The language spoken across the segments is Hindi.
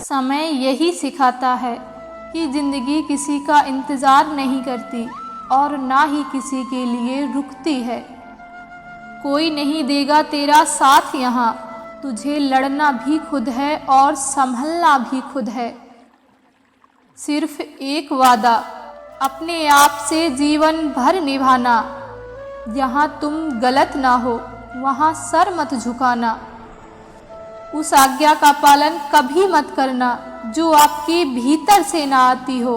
समय यही सिखाता है कि ज़िंदगी किसी का इंतज़ार नहीं करती और ना ही किसी के लिए रुकती है। कोई नहीं देगा तेरा साथ यहाँ, तुझे लड़ना भी खुद है और संभलना भी खुद है। सिर्फ एक वादा अपने आप से जीवन भर निभाना, यहाँ तुम गलत ना हो वहाँ सर मत झुकाना। उस आज्ञा का पालन कभी मत करना जो आपके भीतर से ना आती हो।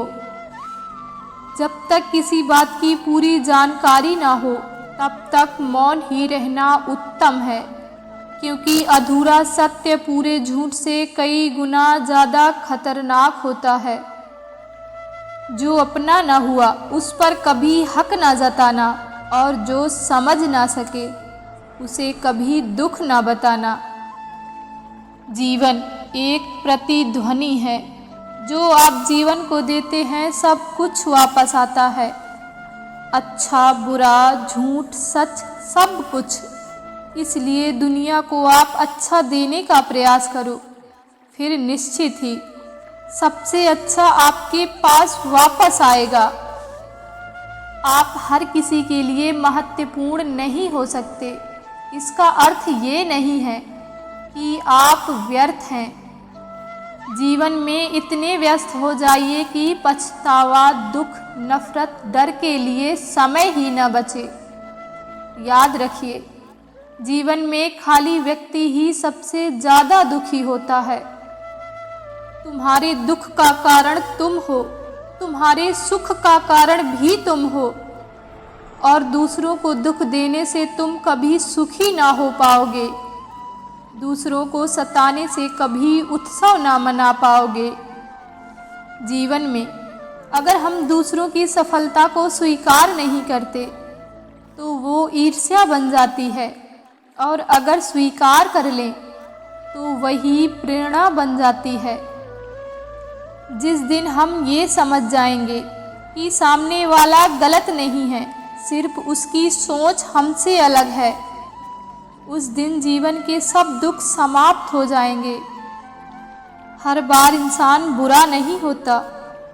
जब तक किसी बात की पूरी जानकारी ना हो तब तक मौन ही रहना उत्तम है, क्योंकि अधूरा सत्य पूरे झूठ से कई गुना ज़्यादा खतरनाक होता है। जो अपना ना हुआ उस पर कभी हक ना जताना, और जो समझ ना सके उसे कभी दुख ना बताना। जीवन एक प्रतिध्वनि है, जो आप जीवन को देते हैं सब कुछ वापस आता है। अच्छा बुरा झूठ सच सब कुछ। इसलिए दुनिया को आप अच्छा देने का प्रयास करो, फिर निश्चित ही सबसे अच्छा आपके पास वापस आएगा। आप हर किसी के लिए महत्वपूर्ण नहीं हो सकते, इसका अर्थ ये नहीं है कि आप व्यर्थ हैं। जीवन में इतने व्यस्त हो जाइए कि पछतावा, दुख, नफरत, डर के लिए समय ही न बचे। याद रखिए, जीवन में खाली व्यक्ति ही सबसे ज़्यादा दुखी होता है। तुम्हारे दुख का कारण तुम हो, तुम्हारे सुख का कारण भी तुम हो, और दूसरों को दुख देने से तुम कभी सुखी ना हो पाओगे। दूसरों को सताने से कभी उत्सव ना मना पाओगे। जीवन में अगर हम दूसरों की सफलता को स्वीकार नहीं करते तो वो ईर्ष्या बन जाती है, और अगर स्वीकार कर लें तो वही प्रेरणा बन जाती है। जिस दिन हम ये समझ जाएंगे कि सामने वाला गलत नहीं है, सिर्फ उसकी सोच हमसे अलग है, उस दिन जीवन के सब दुख समाप्त हो जाएंगे। हर बार इंसान बुरा नहीं होता,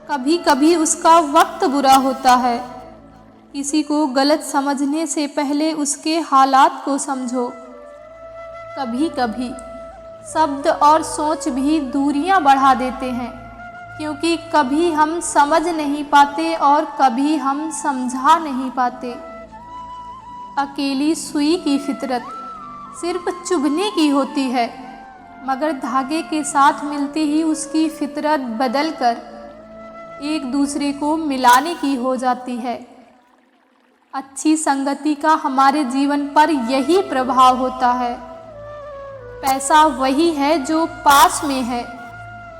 कभी कभी उसका वक्त बुरा होता है। किसी को गलत समझने से पहले उसके हालात को समझो। कभी कभी शब्द और सोच भी दूरियां बढ़ा देते हैं, क्योंकि कभी हम समझ नहीं पाते और कभी हम समझा नहीं पाते। अकेली सुई की फितरत सिर्फ चुभने की होती है, मगर धागे के साथ मिलते ही उसकी फितरत बदलकर एक दूसरे को मिलाने की हो जाती है। अच्छी संगति का हमारे जीवन पर यही प्रभाव होता है। पैसा वही है जो पास में है,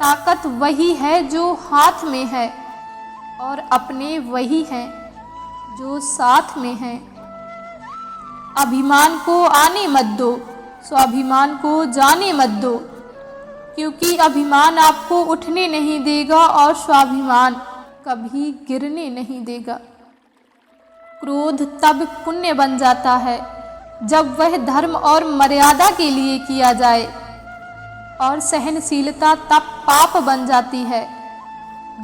ताकत वही है जो हाथ में है, और अपने वही हैं जो साथ में हैं। अभिमान को आने मत दो, स्वाभिमान को जाने मत दो, क्योंकि अभिमान आपको उठने नहीं देगा और स्वाभिमान कभी गिरने नहीं देगा। क्रोध तब पुण्य बन जाता है जब वह धर्म और मर्यादा के लिए किया जाए, और सहनशीलता तब पाप बन जाती है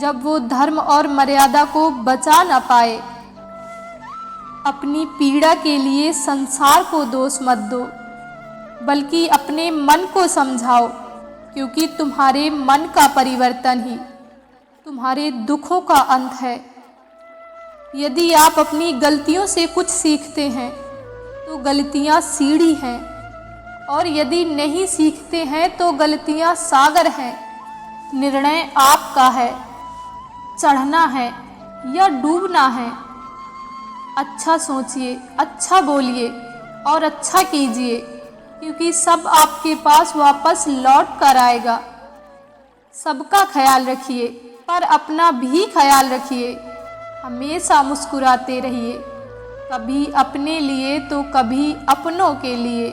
जब वो धर्म और मर्यादा को बचा न पाए। अपनी पीड़ा के लिए संसार को दोष मत दो, बल्कि अपने मन को समझाओ, क्योंकि तुम्हारे मन का परिवर्तन ही तुम्हारे दुखों का अंत है। यदि आप अपनी गलतियों से कुछ सीखते हैं तो गलतियां सीढ़ी हैं, और यदि नहीं सीखते हैं तो गलतियां सागर हैं। निर्णय आपका है, चढ़ना है या डूबना है। अच्छा सोचिए, अच्छा बोलिए और अच्छा कीजिए, क्योंकि सब आपके पास वापस लौट कर आएगा। सबका ख्याल रखिए, पर अपना भी ख्याल रखिए। हमेशा मुस्कुराते रहिए, कभी अपने लिए तो कभी अपनों के लिए।